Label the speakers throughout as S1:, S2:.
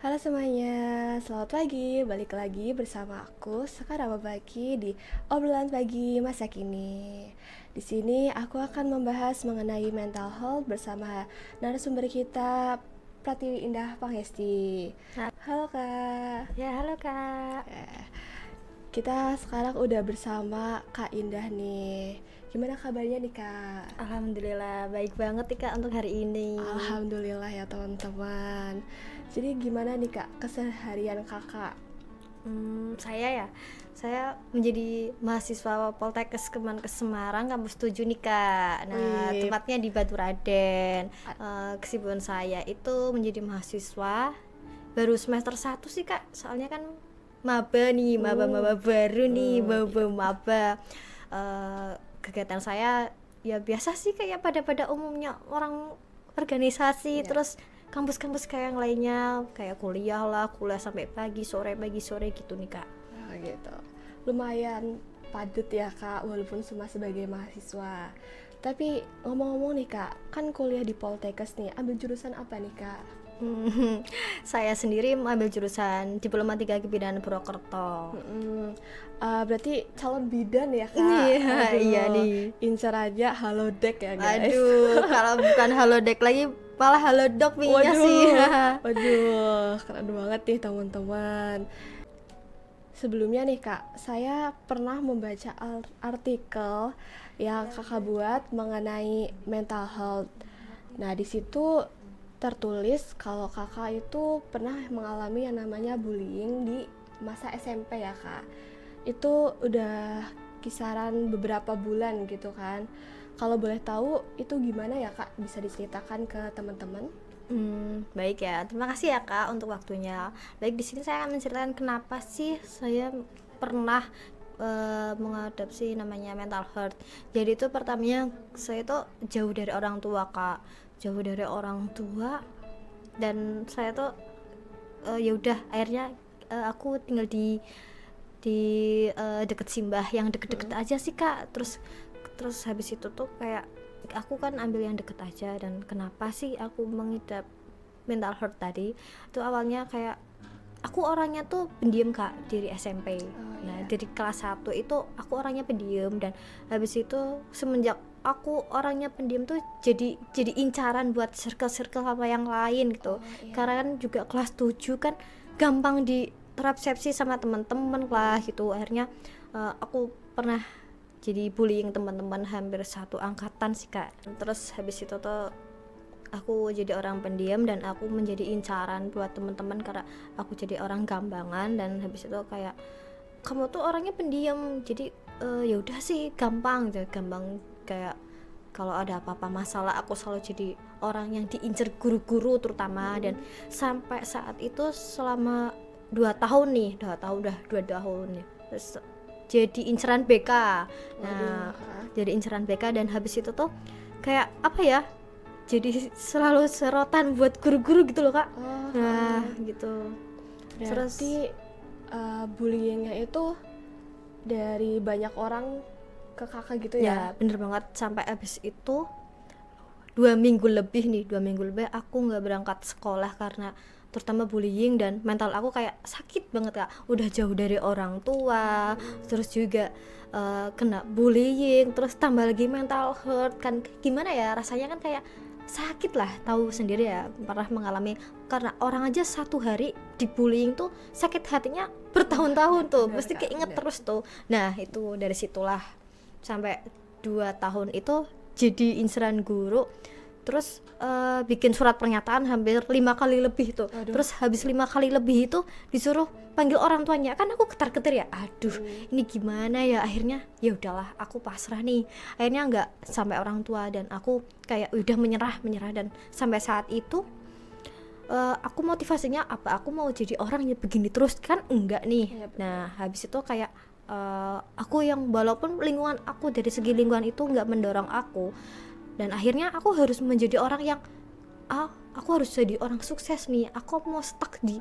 S1: Halo semuanya, selamat pagi. Balik lagi bersama aku Sekar Bagi di obrolan pagi masa kini. Di sini aku akan membahas mengenai mental health bersama narasumber kita Pratiwi Indah Panggesti. Halo Kak.
S2: Ya, halo Kak.
S1: Kita sekarang udah bersama Kak Indah nih. Gimana kabarnya nih Kak?
S2: Alhamdulillah baik banget nih Kak untuk hari ini.
S1: Alhamdulillah ya teman-teman. Jadi gimana nih Kak keseharian Kakak?
S2: Saya menjadi mahasiswa Poltekkes Kemenkes Semarang kampus 7 nih Kak. Nah,
S1: Wih,
S2: tempatnya di Baturaden. Kesibukan saya itu menjadi mahasiswa baru semester 1 sih Kak. Soalnya kan maba nih, maba baru nih, maba. Kegiatan saya ya biasa sih kayak pada umumnya orang organisasi,
S1: ya.
S2: terus kampus-kampus kayak yang lainnya, kayak kuliah sampai pagi sore gitu nih Kak.
S1: Oh, gitu. Lumayan padat ya Kak, walaupun cuma sebagai mahasiswa. Tapi ngomong-ngomong nih Kak, kan kuliah di Poltekkes nih, ambil jurusan apa nih Kak?
S2: Saya sendiri mengambil jurusan Diplomatika Kebidayaan Purwokerto.
S1: Berarti calon bidan ya Kak?
S2: Iya, iya
S1: Aduh,
S2: nih.
S1: incer aja halodeck ya guys.
S2: Aduh, kalau bukan halodeck lagi malah halodok pinginnya sih.
S1: Waduh, keren banget nih teman-teman. Sebelumnya nih Kak, saya pernah membaca artikel yang Kakak buat mengenai mental health. Nah, di situ tertulis kalau Kakak itu pernah mengalami yang namanya bullying di masa SMP ya Kak. Itu udah kisaran beberapa bulan gitu kan. Kalau boleh tahu itu gimana ya Kak? Bisa diceritakan ke teman-teman?
S2: Baik ya. Terima kasih ya Kak untuk waktunya. Baik, di sini saya akan menceritakan kenapa sih saya pernah mengadopsi namanya mental health. Jadi itu pertamanya saya tuh jauh dari orang tua Kak, jauh dari orang tua, dan saya tuh ya udah akhirnya aku tinggal di deket Simbah yang deket-deket aja sih Kak. Terus habis itu tuh kayak aku kan ambil yang deket aja. Dan kenapa sih aku mengidap mental health tadi itu awalnya kayak aku orangnya tuh pendiam Kak dari SMP. Nah,
S1: Iya.
S2: dari kelas 1 itu aku orangnya pendiam, dan habis itu semenjak aku orangnya pendiam tuh jadi incaran buat circle-circle apa yang lain gitu.
S1: Iya.
S2: Karena kan juga kelas 7 kan gampang diterapsepsi sama teman-teman lah gitu. Akhirnya aku pernah jadi bullying teman-teman hampir satu angkatan sih Kak. Terus habis itu tuh aku jadi orang pendiam dan aku menjadi incaran buat teman-teman karena aku jadi orang gampangan. Dan habis itu kayak kamu tuh orangnya pendiam, jadi ya udah sih gampang kayak kalau ada apa-apa masalah aku selalu jadi orang yang diincer guru-guru terutama. Dan sampai saat itu selama 2 tahun nih, 2 tahun nih, terus jadi inceran BK. Nah,
S1: Waduh.
S2: jadi inceran BK, dan habis itu tuh kayak apa ya, jadi selalu serotan buat guru-guru gitu loh Kak. Nah gitu. Terus
S1: Berarti bullyingnya itu dari banyak orang ke kakak gitu
S2: ya
S1: ya?
S2: bener banget, sampai habis itu 2 minggu lebih aku nggak berangkat sekolah karena terutama bullying. Dan mental aku kayak sakit banget Kak, udah jauh dari orang tua, terus juga kena bullying, terus tambah lagi mental hurt kan. Gimana ya rasanya, kan kayak sakit lah, tahu sendiri ya, pernah mengalami. Karena orang aja satu hari dibullying tuh sakit hatinya bertahun-tahun tuh,
S1: Bener,
S2: pasti
S1: Kak,
S2: keinget
S1: bener.
S2: terus tuh. Nah itu dari situlah sampai 2 tahun itu jadi inceran guru. Terus bikin surat pernyataan hampir 5 kali lebih tuh.
S1: Waduh.
S2: Terus habis 5 kali lebih itu disuruh panggil orang tuanya, kan aku ketar-ketir ya, aduh ini gimana ya. Akhirnya ya udahlah, aku pasrah nih, akhirnya nggak sampai orang tua, dan aku kayak udah menyerah. Dan sampai saat itu aku motivasinya apa, aku mau jadi orang yang begini terus kan enggak nih.
S1: Iya, betul.
S2: Nah habis itu kayak aku yang walaupun lingkungan aku dari segi lingkungan itu nggak mendorong aku, dan akhirnya aku harus menjadi orang yang aku harus jadi orang sukses nih. Aku mau stuck di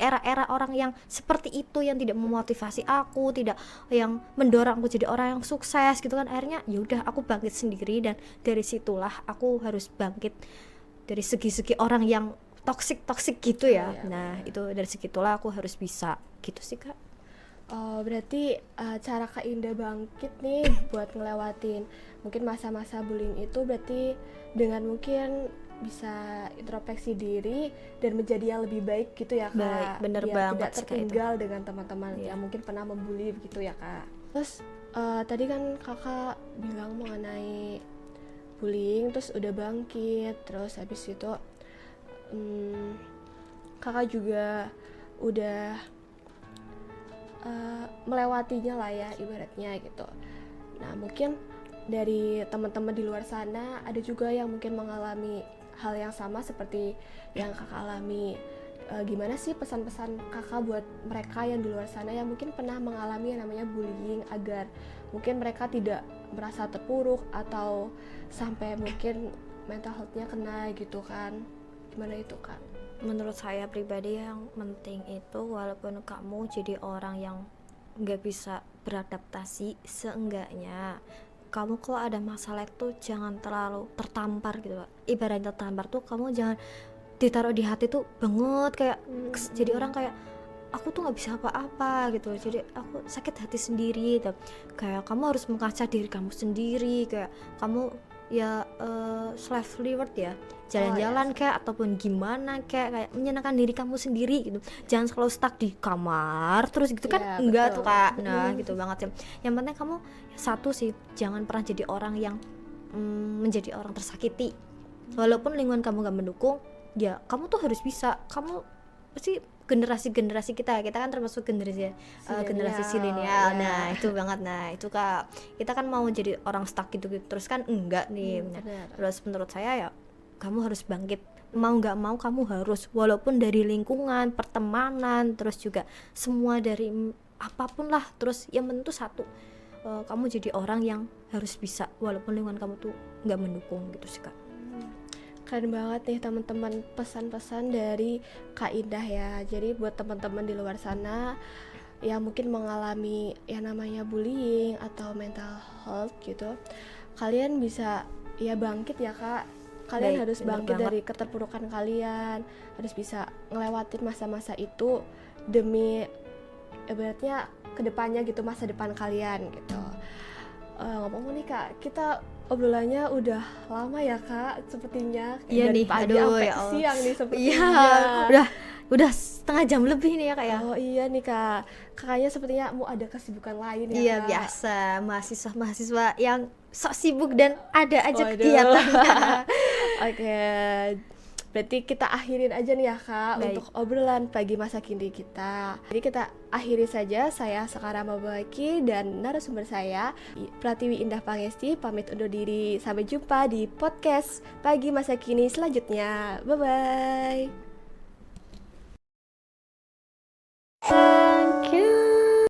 S2: era-era orang yang seperti itu, yang tidak memotivasi aku, tidak yang mendorong aku jadi orang yang sukses gitu kan. Akhirnya ya udah aku bangkit sendiri, dan dari situlah aku harus bangkit dari segi-segi orang yang toksik gitu ya.
S1: Iya,
S2: Nah itu dari segitulah aku harus bisa gitu sih Kak.
S1: Oh, berarti cara Kak Indah bangkit nih buat ngelewatin mungkin masa-masa bullying itu berarti dengan mungkin bisa introspeksi diri dan menjadi yang lebih baik gitu ya Kak.
S2: Baik, bener
S1: Biar
S2: banget
S1: tidak
S2: sih, Kak, itu.
S1: tertinggal dengan teman-teman
S2: Iya.
S1: yang mungkin pernah membuli begitu ya Kak. Terus tadi kan Kakak bilang mengenai bullying terus udah bangkit, terus habis itu Kakak juga udah melewatinya lah ya ibaratnya gitu. Nah mungkin dari teman-teman di luar sana ada juga yang mungkin mengalami hal yang sama seperti yang Kakak alami. Gimana sih pesan-pesan Kakak buat mereka yang di luar sana yang mungkin pernah mengalami yang namanya bullying agar mungkin mereka tidak merasa terpuruk atau sampai mungkin mental health-nya kena gitu kan. Gimana itu Kak?
S2: Menurut saya pribadi yang penting itu walaupun kamu jadi orang yang nggak bisa beradaptasi, seenggaknya kamu kalau ada masalah itu jangan terlalu tertampar gitu Pak. Ibaratnya tertampar tuh kamu jangan ditaruh di hati tuh banget kayak jadi orang kayak aku tuh nggak bisa apa-apa gitu, jadi aku sakit hati sendiri gitu. Kayak kamu harus mengaca diri kamu sendiri, kayak kamu ya self reward ya, jalan-jalan kayak ataupun gimana kayak menyenangkan diri kamu sendiri gitu. Jangan selalu stuck di kamar terus gitu kan,
S1: Ya,
S2: enggak
S1: betul.
S2: tuh Kak. Nah gitu banget sih. Yang penting kamu satu sih, jangan pernah jadi orang yang menjadi orang tersakiti. Walaupun lingkungan kamu gak mendukung, ya kamu tuh harus bisa. Kamu pasti generasi kita kan termasuk generasi zilenial.
S1: Ya.
S2: Nah itu banget. Nah itu Kak, kita kan mau jadi orang stuck gitu terus kan enggak nih. Nah,
S1: Benar.
S2: terus menurut saya ya kamu harus bangkit, mau nggak mau kamu harus, walaupun dari lingkungan, pertemanan, terus juga semua dari apapun lah. Terus yang penting tuh satu, kamu jadi orang yang harus bisa walaupun lingkungan kamu tuh nggak mendukung gitu sih Kak.
S1: Keren banget nih teman-teman pesan-pesan dari Kak Indah ya. Jadi buat teman-teman di luar sana yang mungkin mengalami yang namanya bullying atau mental health gitu, kalian bisa ya bangkit ya Kak. Kalian
S2: Baik,
S1: harus
S2: bener
S1: bangkit
S2: banget.
S1: dari keterpurukan kalian, harus bisa ngelewatin masa-masa itu demi ibaratnya kedepannya gitu, masa depan kalian gitu. Ngomong nih Kak, kita obrolannya udah lama ya Kak, sepertinya
S2: Iya
S1: dari
S2: nih,
S1: pagi
S2: aduh,
S1: sampai
S2: ya Allah.
S1: siang nih sepertinya.
S2: Iya, udah setengah jam lebih nih ya Kak ya.
S1: Oh iya nih Kak, kakaknya sepertinya mau ada kesibukan lain ya
S2: Iya
S1: Kak.
S2: biasa, mahasiswa yang sok sibuk dan ada aja
S1: Waduh.
S2: kegiatannya.
S1: Oke, berarti kita akhirin aja nih ya Kak.
S2: Baik.
S1: Untuk obrolan pagi masa kini kita. Jadi kita akhiri saja. Saya Sekarang Mabawaki dan narasumber saya Pratiwi Indah Pangesti pamit undur diri. Sampai jumpa di podcast pagi masa kini selanjutnya. Bye bye.